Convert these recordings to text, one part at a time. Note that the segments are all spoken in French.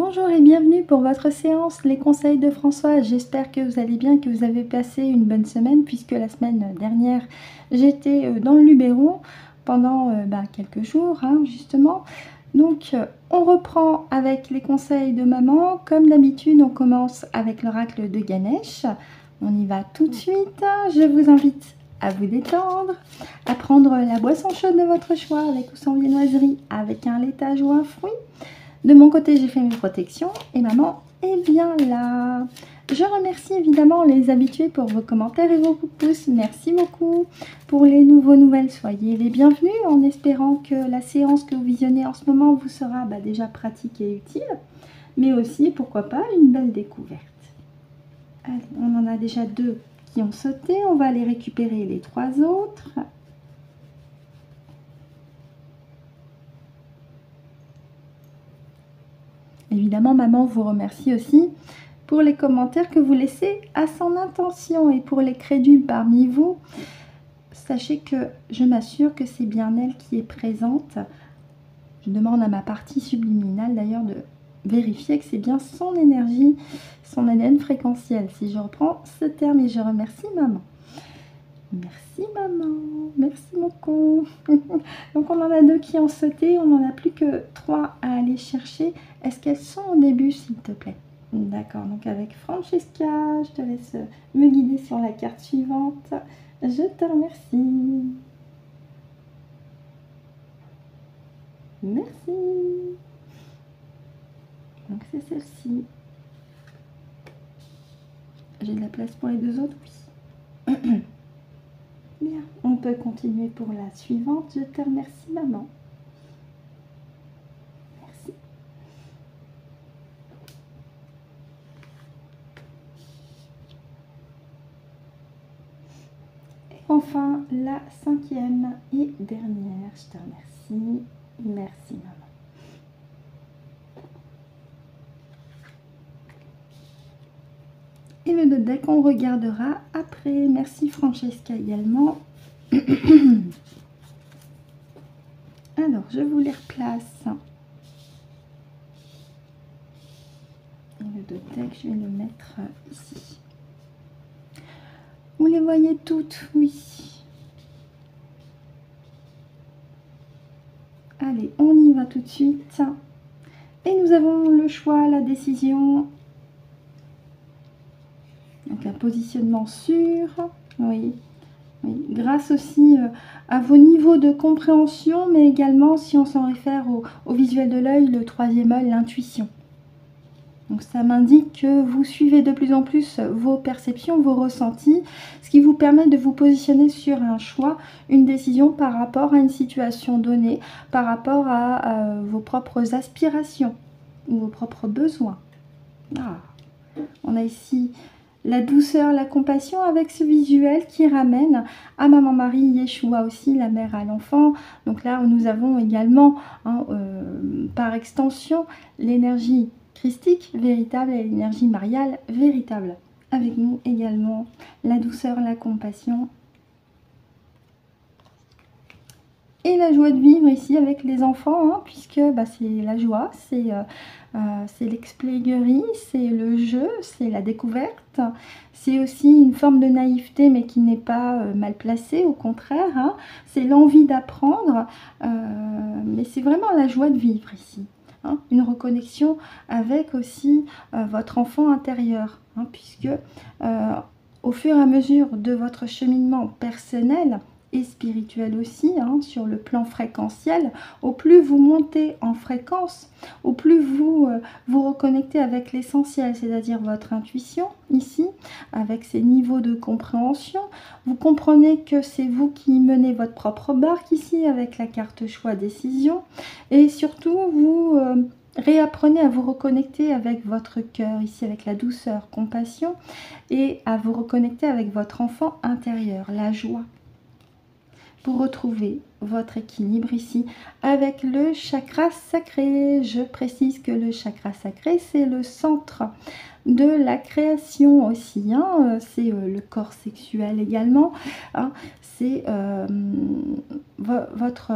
Bonjour et bienvenue pour votre séance Les conseils de Françoise. J'espère que vous allez bien, que vous avez passé une bonne semaine puisque la semaine dernière j'étais dans le Luberon pendant quelques jours justement. Donc on reprend avec les conseils de maman. Comme d'habitude on commence avec l'oracle de Ganesh. On y va tout de suite. Je vous invite à vous détendre, à prendre la boisson chaude de votre choix avec ou sans viennoiserie, avec un laitage ou un fruit. De mon côté, j'ai fait mes protections et maman est bien là. Je remercie évidemment les habitués pour vos commentaires et vos pouces. Merci beaucoup. Pour les nouvelles, soyez les bienvenus en espérant que la séance que vous visionnez en ce moment vous sera déjà pratique et utile. Mais aussi, pourquoi pas, une belle découverte. Allez, on en a déjà 2 qui ont sauté. On va aller récupérer les 3 autres. Évidemment, maman vous remercie aussi pour les commentaires que vous laissez à son intention. Et pour les crédules parmi vous, sachez que je m'assure que c'est bien elle qui est présente. Je demande à ma partie subliminale d'ailleurs de vérifier que c'est bien son énergie, son ADN fréquentiel. Si je reprends ce terme, et je remercie maman. Merci maman, merci beaucoup. Donc on en a 2 qui ont sauté, on n'en a plus que 3 à aller chercher. Est-ce qu'elles sont au début s'il te plaît? D'accord, donc avec Francesca, je te laisse me guider sur la carte suivante. Je te remercie. Merci. Donc c'est celle-ci. J'ai de la place pour les 2 autres? Oui. Bien, on peut continuer pour la suivante. Je te remercie maman. Merci. Et enfin, la 5e et dernière. Je te remercie. Merci maman. Et le deck, on regardera après. Merci Francesca également. Alors, je vous les replace. Et le deck, je vais le mettre ici. Vous les voyez toutes? Oui. Allez, on y va tout de suite. Et nous avons le choix, la décision. Donc un positionnement sûr, oui. Grâce aussi à vos niveaux de compréhension, mais également si on s'en réfère au visuel de l'œil, le 3e œil, l'intuition. Donc ça m'indique que vous suivez de plus en plus vos perceptions, vos ressentis, ce qui vous permet de vous positionner sur un choix, une décision par rapport à une situation donnée, par rapport à vos propres aspirations ou vos propres besoins. Ah, on a ici la douceur, la compassion avec ce visuel qui ramène à Maman Marie, Yeshua aussi, la mère à l'enfant. Donc là, nous avons également, par extension, l'énergie christique véritable et l'énergie mariale véritable. Avec nous également la douceur, la compassion et la joie de vivre ici avec les enfants, puisque c'est la joie, c'est l'expléguerie, c'est le jeu, c'est la découverte, c'est aussi une forme de naïveté mais qui n'est pas mal placée, au contraire, c'est l'envie d'apprendre, mais c'est vraiment la joie de vivre ici, une reconnexion avec aussi votre enfant intérieur, puisque au fur et à mesure de votre cheminement personnel, et spirituel aussi, sur le plan fréquentiel, au plus vous montez en fréquence, au plus vous vous reconnectez avec l'essentiel, c'est-à-dire votre intuition ici, avec ces niveaux de compréhension, vous comprenez que c'est vous qui menez votre propre barque ici avec la carte choix décision, et surtout vous réapprenez à vous reconnecter avec votre cœur ici, avec la douceur, compassion, et à vous reconnecter avec votre enfant intérieur, la joie, pour retrouver votre équilibre ici avec le chakra sacré. Je précise que le chakra sacré, c'est le centre de la création aussi, c'est le corps sexuel également, c'est votre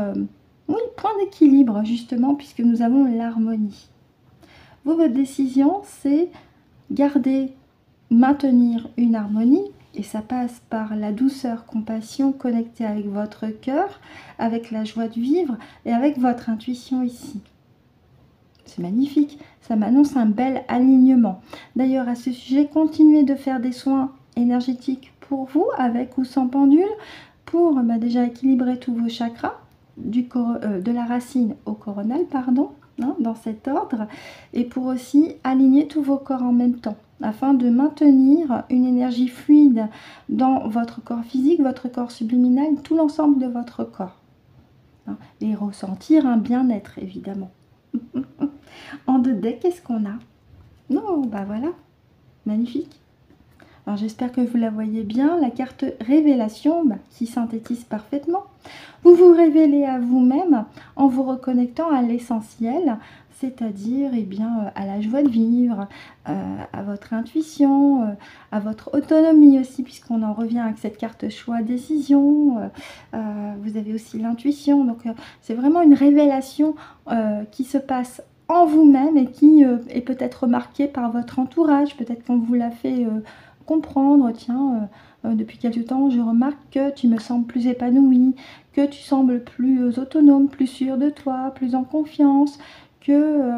point d'équilibre justement, puisque nous avons l'harmonie. Vous, votre décision, c'est garder, maintenir une harmonie. Et ça passe par la douceur, compassion, connectée avec votre cœur, avec la joie de vivre et avec votre intuition ici. C'est magnifique, ça m'annonce un bel alignement. D'ailleurs, à ce sujet, continuez de faire des soins énergétiques pour vous, avec ou sans pendule, pour déjà équilibrer tous vos chakras, de la racine au coronal, pardon, hein, dans cet ordre, et pour aussi aligner tous vos corps en même temps, afin de maintenir une énergie fluide dans votre corps physique, votre corps subliminal, tout l'ensemble de votre corps. Hein, et ressentir un bien-être, évidemment. En deux decks, qu'est-ce qu'on a? Non, bah voilà, magnifique. Alors j'espère que vous la voyez bien, la carte révélation qui synthétise parfaitement. Vous vous révélez à vous-même en vous reconnectant à l'essentiel, c'est-à-dire à la joie de vivre, à votre intuition, à votre autonomie aussi, puisqu'on en revient avec cette carte choix-décision. Vous avez aussi l'intuition, donc c'est vraiment une révélation qui se passe en vous-même et qui est peut-être remarquée par votre entourage, peut-être qu'on vous l'a fait comprendre, tiens, depuis quelque temps, je remarque que tu me sembles plus épanouie, que tu sembles plus autonome, plus sûre de toi, plus en confiance, que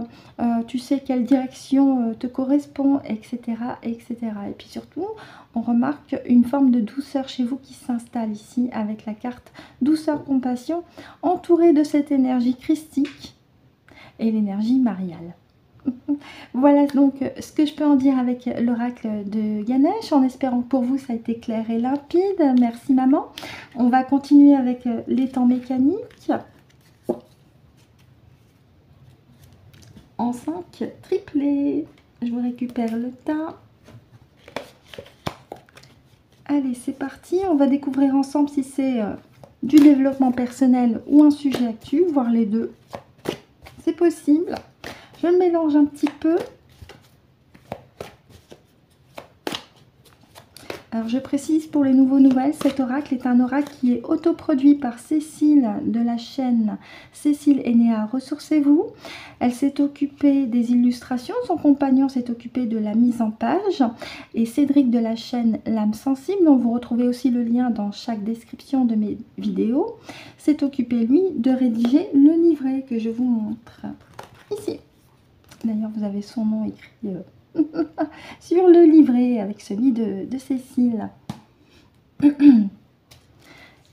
tu sais quelle direction te correspond, etc., etc. Et puis surtout, on remarque une forme de douceur chez vous qui s'installe ici avec la carte douceur, compassion, entourée de cette énergie christique et l'énergie mariale. Voilà donc ce que je peux en dire avec l'oracle de Ganesh, en espérant que pour vous ça a été clair et limpide. Merci maman. On va continuer avec les temps mécaniques. En 5 triplés. Je vous récupère le tas. Allez, c'est parti. On va découvrir ensemble si c'est du développement personnel ou un sujet actu, voire les deux. C'est possible. Je mélange un petit peu. Alors je précise pour les nouvelles, cet oracle est un oracle qui est autoproduit par Cécile de la chaîne Cécile Enea Ressourcez-vous. Elle s'est occupée des illustrations, son compagnon s'est occupé de la mise en page et Cédric de la chaîne L'âme sensible, dont vous retrouvez aussi le lien dans chaque description de mes vidéos, s'est occupé lui de rédiger le livret que je vous montre ici. D'ailleurs, vous avez son nom écrit sur le livret avec celui de Cécile.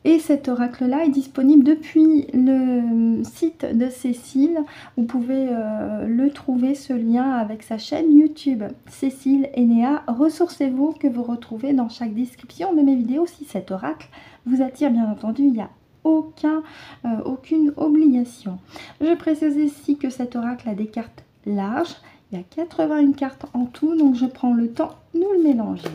Et cet oracle-là est disponible depuis le site de Cécile. Vous pouvez le trouver, ce lien, avec sa chaîne YouTube. Cécile Enea, ressourcez-vous, que vous retrouvez dans chaque description de mes vidéos. Si cet oracle vous attire, bien entendu, il n'y a aucune obligation. Je précise ici que cet oracle a des cartes larges. Il y a 81 cartes en tout, donc je prends le temps de nous le mélanger.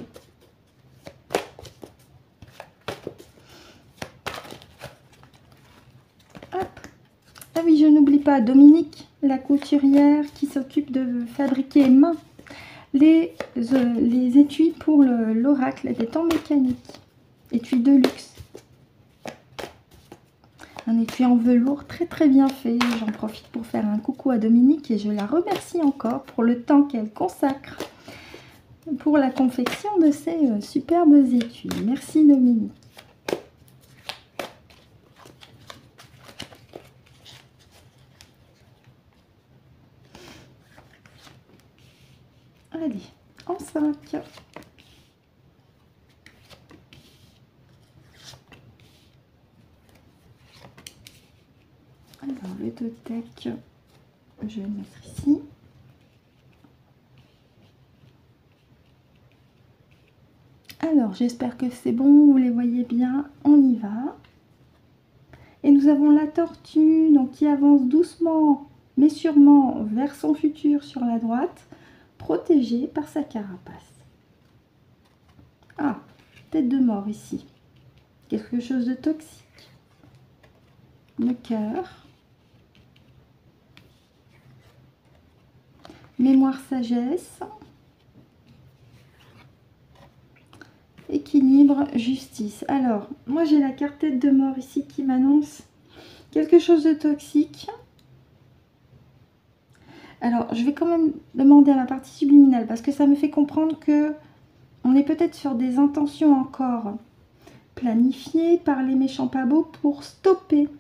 Hop. Ah oui, je n'oublie pas Dominique, la couturière qui s'occupe de fabriquer main les étuis pour l'oracle des temps mécaniques. Étui de luxe. Un étui en velours très bien fait. J'en profite pour faire un coucou à Dominique et je la remercie encore pour le temps qu'elle consacre pour la confection de ces superbes étuis. Merci Dominique. Allez, en 5. Alors, le deck, je vais le mettre ici. Alors, j'espère que c'est bon, vous les voyez bien. On y va. Et nous avons la tortue donc, qui avance doucement, mais sûrement, vers son futur sur la droite, protégée par sa carapace. Ah, tête de mort ici. Quelque chose de toxique. Le cœur. Mémoire, sagesse, équilibre, justice. Alors, moi j'ai la carte tête de mort ici qui m'annonce quelque chose de toxique. Alors, je vais quand même demander à ma partie subliminale parce que ça me fait comprendre que on est peut-être sur des intentions encore planifiées par les méchants pas beaux pour stopper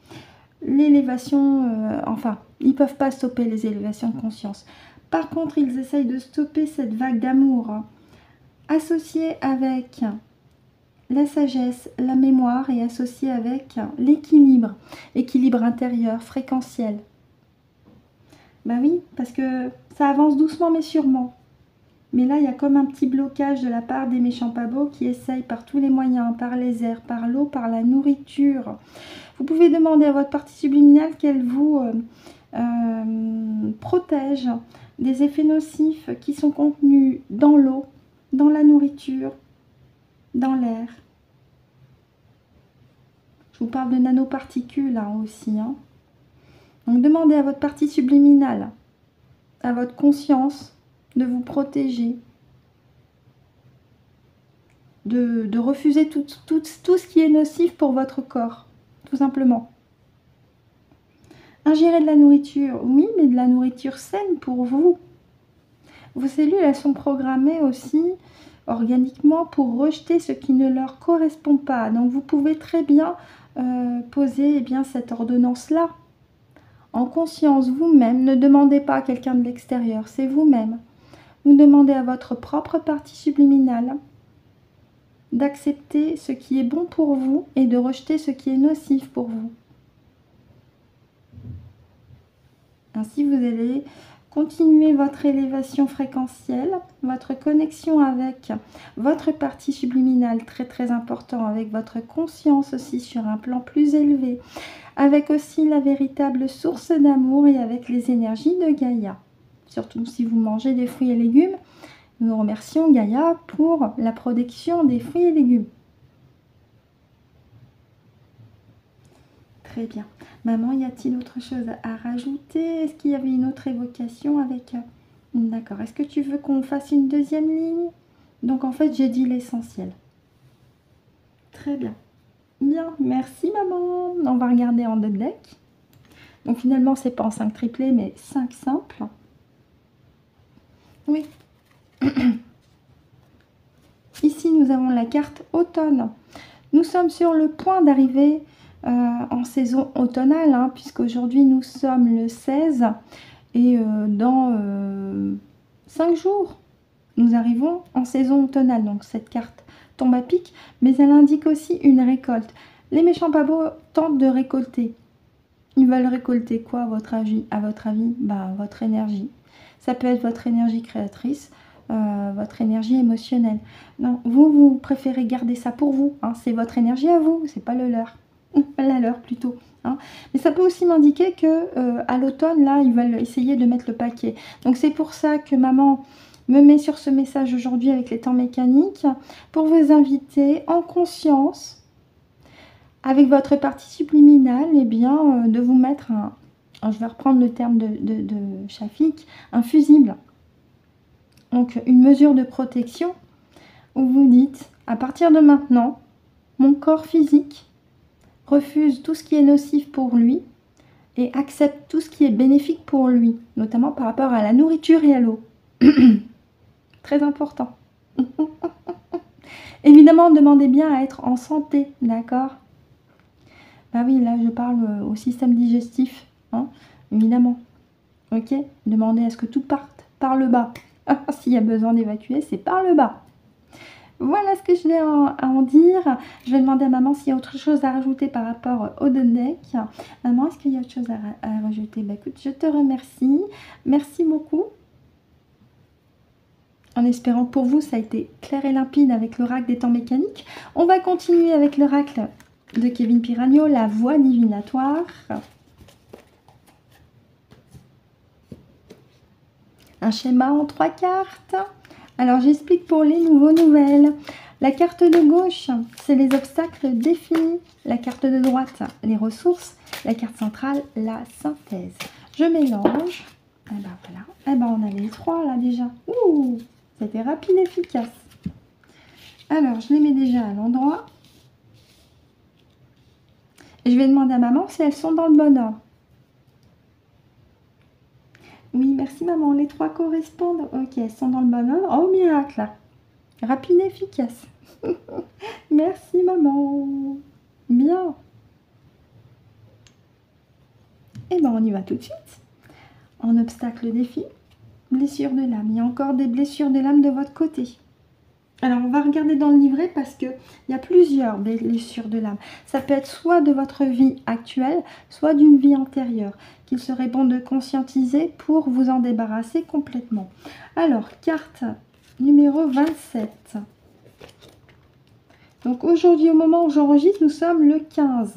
l'élévation. Enfin, ils ne peuvent pas stopper les élévations de conscience. Par contre, ils essayent de stopper cette vague d'amour associée avec la sagesse, la mémoire et associée avec l'équilibre, équilibre intérieur, fréquentiel. Ben oui, parce que ça avance doucement mais sûrement. Mais là, il y a comme un petit blocage de la part des méchants pas beaux qui essayent par tous les moyens, par les airs, par l'eau, par la nourriture. Vous pouvez demander à votre partie subliminale qu'elle vous protège des effets nocifs qui sont contenus dans l'eau, dans la nourriture, dans l'air. Je vous parle de nanoparticules hein, aussi. Hein. Donc demandez à votre partie subliminale, à votre conscience, de vous protéger, de refuser tout ce qui est nocif pour votre corps, tout simplement. Ingérer de la nourriture, oui, mais de la nourriture saine pour vous. Vos cellules, elles sont programmées aussi organiquement pour rejeter ce qui ne leur correspond pas. Donc vous pouvez très bien poser cette ordonnance-là. En conscience, vous-même, ne demandez pas à quelqu'un de l'extérieur, c'est vous-même. Vous demandez à votre propre partie subliminale d'accepter ce qui est bon pour vous et de rejeter ce qui est nocif pour vous. Ainsi, vous allez continuer votre élévation fréquentielle, votre connexion avec votre partie subliminale, très très important, avec votre conscience aussi sur un plan plus élevé, avec aussi la véritable source d'amour et avec les énergies de Gaïa. Surtout si vous mangez des fruits et légumes, nous remercions Gaïa pour la production des fruits et légumes. Très bien. Maman, y a-t-il autre chose à rajouter? Est-ce qu'il y avait une autre évocation avec... D'accord. Est-ce que tu veux qu'on fasse une deuxième ligne? Donc en fait, j'ai dit l'essentiel. Très bien. Bien, merci maman. On va regarder en deux decks. Donc finalement, c'est pas en 5 triplés, mais 5 simples. Oui. Ici, nous avons la carte automne. Nous sommes sur le point d'arriver en saison automnale, hein, puisqu'aujourd'hui, nous sommes le 16 et dans 5 jours, nous arrivons en saison automnale. Donc cette carte tombe à pic, mais elle indique aussi une récolte. Les méchants pas beaux tentent de récolter. Ils veulent récolter quoi à votre avis? Votre énergie. Ça peut être votre énergie créatrice, votre énergie émotionnelle. Non, vous préférez garder ça pour vous. Hein. C'est votre énergie à vous, c'est pas le leur. La leur plutôt. Hein. Mais ça peut aussi m'indiquer que à l'automne, là, ils veulent essayer de mettre le paquet. Donc c'est pour ça que maman me met sur ce message aujourd'hui avec les temps mécaniques pour vous inviter en conscience, avec votre partie subliminale, de vous mettre je vais reprendre le terme de Shafik, un fusible. Donc une mesure de protection où vous dites, à partir de maintenant, mon corps physique refuse tout ce qui est nocif pour lui et accepte tout ce qui est bénéfique pour lui, notamment par rapport à la nourriture et à l'eau. Très important. Évidemment, demandez bien à être en santé, d'accord? Bah oui, là, je parle au système digestif, hein, évidemment. Ok? Demandez à ce que tout parte par le bas. S'il y a besoin d'évacuer, c'est par le bas. Voilà ce que je vais à en dire. Je vais demander à maman s'il y a autre chose à rajouter par rapport au deck. Maman, est-ce qu'il y a autre chose à rajouter? Bah écoute, je te remercie. Merci beaucoup. En espérant que pour vous, ça a été clair et limpide avec l'oracle des temps mécaniques. On va continuer avec l'oracle de Kevin Piragno, la voie divinatoire. Un schéma en 3 cartes. Alors, j'explique pour les nouvelles. La carte de gauche, c'est les obstacles définis. La carte de droite, les ressources. La carte centrale, la synthèse. Je mélange. Et ben voilà. Et ben on a les 3 là déjà. Ouh, c'était rapide et efficace. Alors, je les mets déjà à l'endroit. Et je vais demander à maman si elles sont dans le bon ordre. Oui, Merci maman. Les 3 correspondent. Ok, elles sont dans le bon ordre. Oh, miracle. Rapide et efficace. Merci maman. Bien. Et ben on y va tout de suite. En obstacle défi, blessure de l'âme. Il y a encore des blessures de l'âme de votre côté. Alors on va regarder dans le livret parce qu'il y a plusieurs blessures de l'âme. Ça peut être soit de votre vie actuelle, soit d'une vie antérieure, qu'il serait bon de conscientiser pour vous en débarrasser complètement. Alors, carte numéro 27. Donc aujourd'hui, au moment où j'enregistre, nous sommes le 15.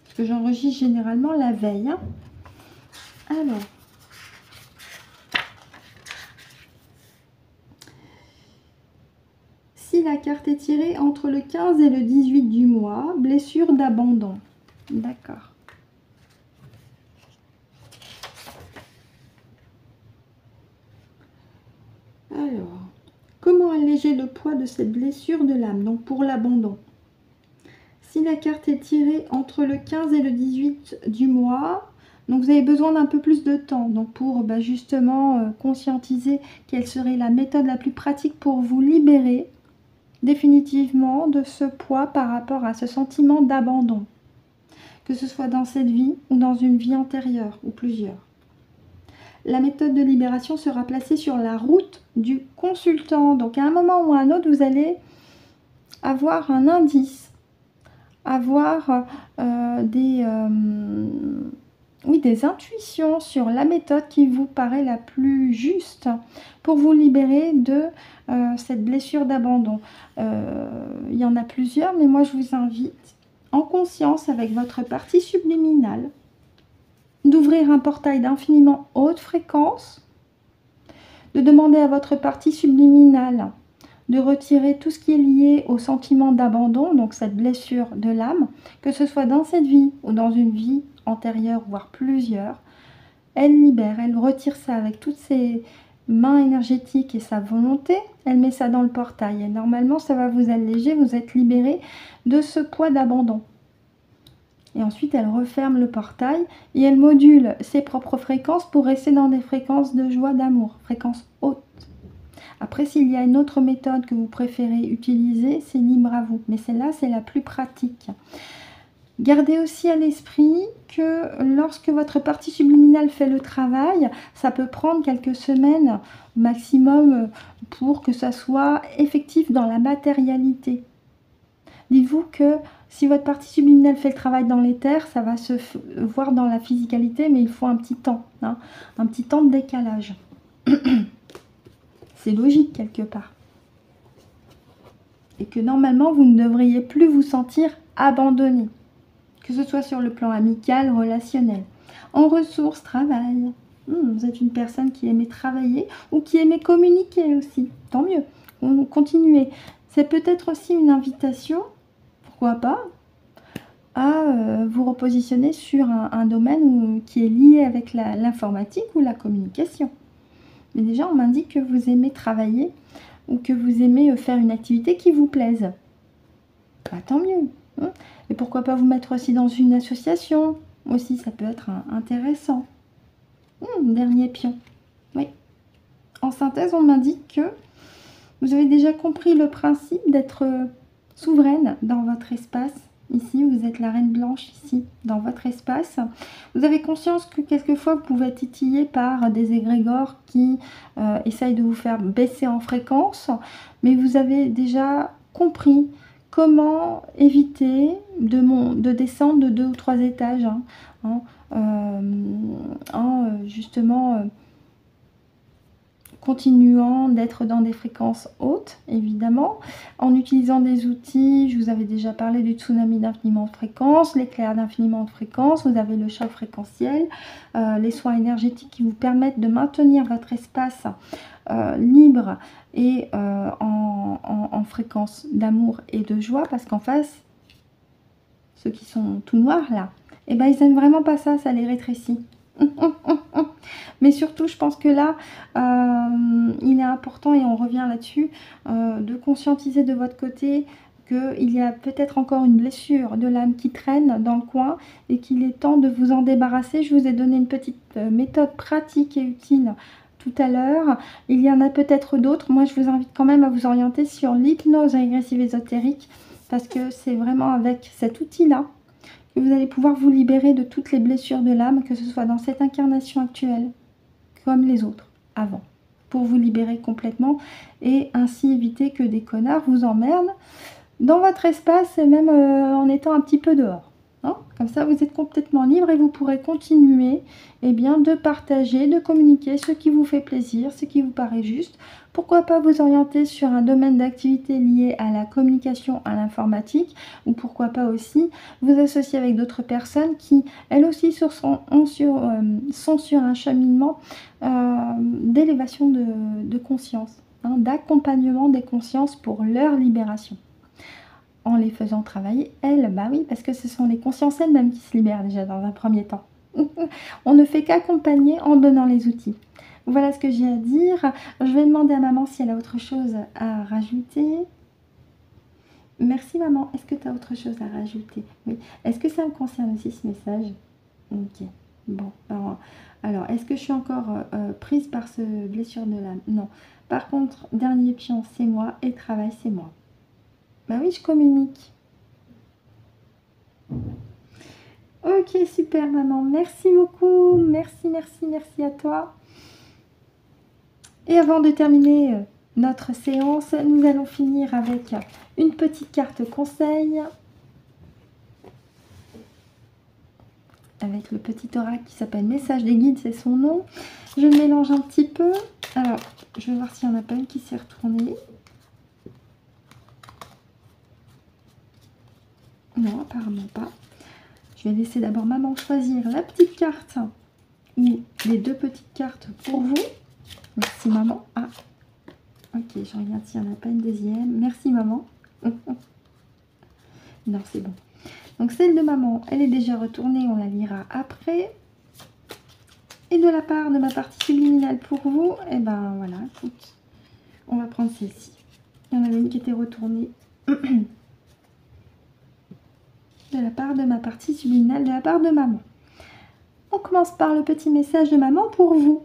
Parce que j'enregistre généralement la veille. Alors, si la carte est tirée entre le 15 et le 18 du mois, blessure d'abandon. D'accord. Alors, comment alléger le poids de cette blessure de l'âme, donc pour l'abandon? Si la carte est tirée entre le 15 et le 18 du mois, donc vous avez besoin d'un peu plus de temps donc pour justement conscientiser quelle serait la méthode la plus pratique pour vous libérer définitivement de ce poids par rapport à ce sentiment d'abandon, que ce soit dans cette vie ou dans une vie antérieure ou plusieurs. La méthode de libération sera placée sur la route du consultant. Donc à un moment ou à un autre, vous allez avoir un indice, avoir des intuitions sur la méthode qui vous paraît la plus juste pour vous libérer de cette blessure d'abandon. Il y en a plusieurs, mais moi je vous invite en conscience avec votre partie subliminale d'ouvrir un portail d'infiniment haute fréquence, de demander à votre partie subliminale de retirer tout ce qui est lié au sentiment d'abandon, donc cette blessure de l'âme, que ce soit dans cette vie ou dans une vie antérieure, voire plusieurs. Elle libère, elle retire ça avec toutes ses mains énergétiques et sa volonté, elle met ça dans le portail. Et normalement, ça va vous alléger, vous êtes libéré de ce poids d'abandon. Et ensuite, elle referme le portail et elle module ses propres fréquences pour rester dans des fréquences de joie, d'amour, fréquences hautes. Après, s'il y a une autre méthode que vous préférez utiliser, c'est libre à vous. Mais celle-là, c'est la plus pratique. Gardez aussi à l'esprit que lorsque votre partie subliminale fait le travail, ça peut prendre quelques semaines maximum pour que ça soit effectif dans la matérialité. Dites-vous que si votre partie subliminale fait le travail dans l'éther, ça va se voir dans la physicalité, mais il faut un petit temps, hein, un petit temps de décalage. C'est logique quelque part. Et que normalement, vous ne devriez plus vous sentir abandonné. Que ce soit sur le plan amical, relationnel, en ressources, travail. Vous êtes une personne qui aimait travailler ou qui aimait communiquer aussi. Tant mieux. Continuez. C'est peut-être aussi une invitation, pourquoi pas, à vous repositionner sur un domaine qui est lié avec l'informatique ou la communication. Mais déjà, on m'indique que vous aimez travailler ou que vous aimez faire une activité qui vous plaise. Bah, tant mieux. Hein. Et pourquoi pas vous mettre aussi dans une association. Aussi, ça peut être intéressant. Dernier pion. Oui. En synthèse, on m'indique que vous avez déjà compris le principe d'être souveraine dans votre espace. Ici, vous êtes la reine blanche, ici, dans votre espace. Vous avez conscience que quelquefois, vous pouvez être titillé par des égrégores qui essayent de vous faire baisser en fréquence. Mais vous avez déjà compris comment éviter de descendre de 2 ou 3 étages justement continuant d'être dans des fréquences hautes, évidemment, en utilisant des outils. Je vous avais déjà parlé du tsunami d'infiniment de fréquences, l'éclair d'infiniment de fréquences, vous avez le choc fréquentiel, les soins énergétiques qui vous permettent de maintenir votre espace libre et en fréquence d'amour et de joie, parce qu'en face, ceux qui sont tout noirs là, eh ben, ils aiment vraiment pas ça, ça les rétrécit. Mais surtout, je pense que là, il est important, et on revient là-dessus, de conscientiser de votre côté qu'il y a peut-être encore une blessure de l'âme qui traîne dans le coin et qu'il est temps de vous en débarrasser. Je vous ai donné une petite méthode pratique et utile tout à l'heure. Il y en a peut-être d'autres. Moi, je vous invite quand même à vous orienter sur l'hypnose régressive ésotérique parce que c'est vraiment avec cet outil-là que vous allez pouvoir vous libérer de toutes les blessures de l'âme, que ce soit dans cette incarnation actuelle comme les autres avant, pour vous libérer complètement et ainsi éviter que des connards vous emmerdent dans votre espace et même en étant un petit peu dehors. Hein, comme ça, vous êtes complètement libre et vous pourrez continuer de partager, de communiquer ce qui vous fait plaisir, ce qui vous paraît juste. Pourquoi pas vous orienter sur un domaine d'activité lié à la communication, à l'informatique, ou pourquoi pas aussi vous associer avec d'autres personnes qui, elles aussi, sont sur un cheminement d'élévation de conscience, hein, d'accompagnement des consciences pour leur libération. En les faisant travailler, elles, bah oui, parce que ce sont les consciences elles-mêmes qui se libèrent déjà dans un premier temps. On ne fait qu'accompagner en donnant les outils. Voilà ce que j'ai à dire. Je vais demander à maman si elle a autre chose à rajouter. Merci maman. Est-ce que tu as autre chose à rajouter? Oui. Est-ce que ça me concerne aussi ce message? Ok. Bon. Alors, est-ce que je suis encore prise par ce blessure de l'âme? Non. Par contre, dernier pion, c'est moi et travail, c'est moi. Bah oui, je communique. Ok, super maman. Merci beaucoup. Merci, merci, merci à toi. Et avant de terminer notre séance, nous allons finir avec une petite carte conseil. Avec le petit oracle qui s'appelle Message des guides, c'est son nom. Je mélange un petit peu. Alors, je vais voir s'il n'y en a pas une qui s'est retournée. Non, apparemment pas. Je vais laisser d'abord maman choisir la petite carte ou les deux petites cartes pour vous. Merci maman. Ah, ok, je regarde s'il n'y en a pas une deuxième. Merci maman. Non, c'est bon. Donc celle de maman, elle est déjà retournée, on la lira après. Et de la part de ma partie subliminale pour vous, et ben voilà, écoute, on va prendre celle-ci. Il y en avait une qui était retournée. De la part de ma partie subliminale, de la part de maman. On commence par le petit message de maman pour vous.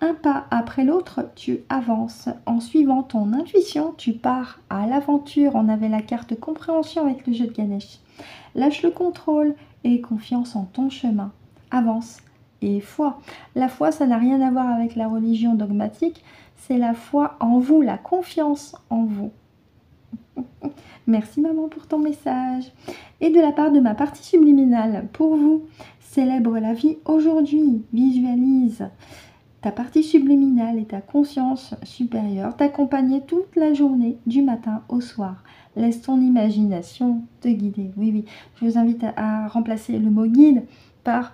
Un pas après l'autre, tu avances. En suivant ton intuition, tu pars à l'aventure. On avait la carte compréhension avec le jeu de Ganesh. Lâche le contrôle et confiance en ton chemin. Avance et foi. La foi, ça n'a rien à voir avec la religion dogmatique. C'est la foi en vous, la confiance en vous. Merci maman pour ton message. Et de la part de ma partie subliminale, pour vous, célèbre la vie aujourd'hui, visualise ta partie subliminale et ta conscience supérieure t'accompagner toute la journée, du matin au soir. Laisse ton imagination te guider. Oui, oui, je vous invite à remplacer le mot guide par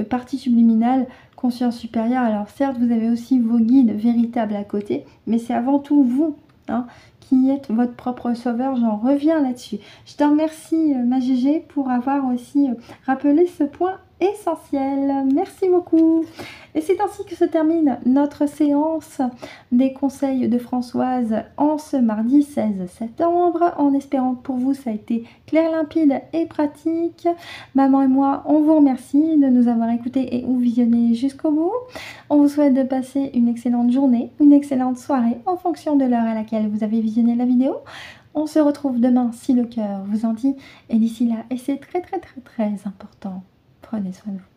partie subliminale, conscience supérieure. Alors certes, vous avez aussi vos guides véritables à côté, mais c'est avant tout vous, hein, qui êtes votre propre sauveur. J'en reviens là-dessus. Je te remercie ma Gégé pour avoir aussi rappelé ce point essentiel. Merci beaucoup. Et c'est ainsi que se termine notre séance des conseils de Françoise en ce mardi 16 septembre, en espérant que pour vous ça a été clair, limpide et pratique. Maman et moi, on vous remercie de nous avoir écoutés et ou visionnés jusqu'au bout. On vous souhaite de passer une excellente journée, une excellente soirée en fonction de l'heure à laquelle vous avez visionné la vidéo. On se retrouve demain si le cœur vous en dit, et d'ici là, et c'est très très très très important, prenez soin de vous.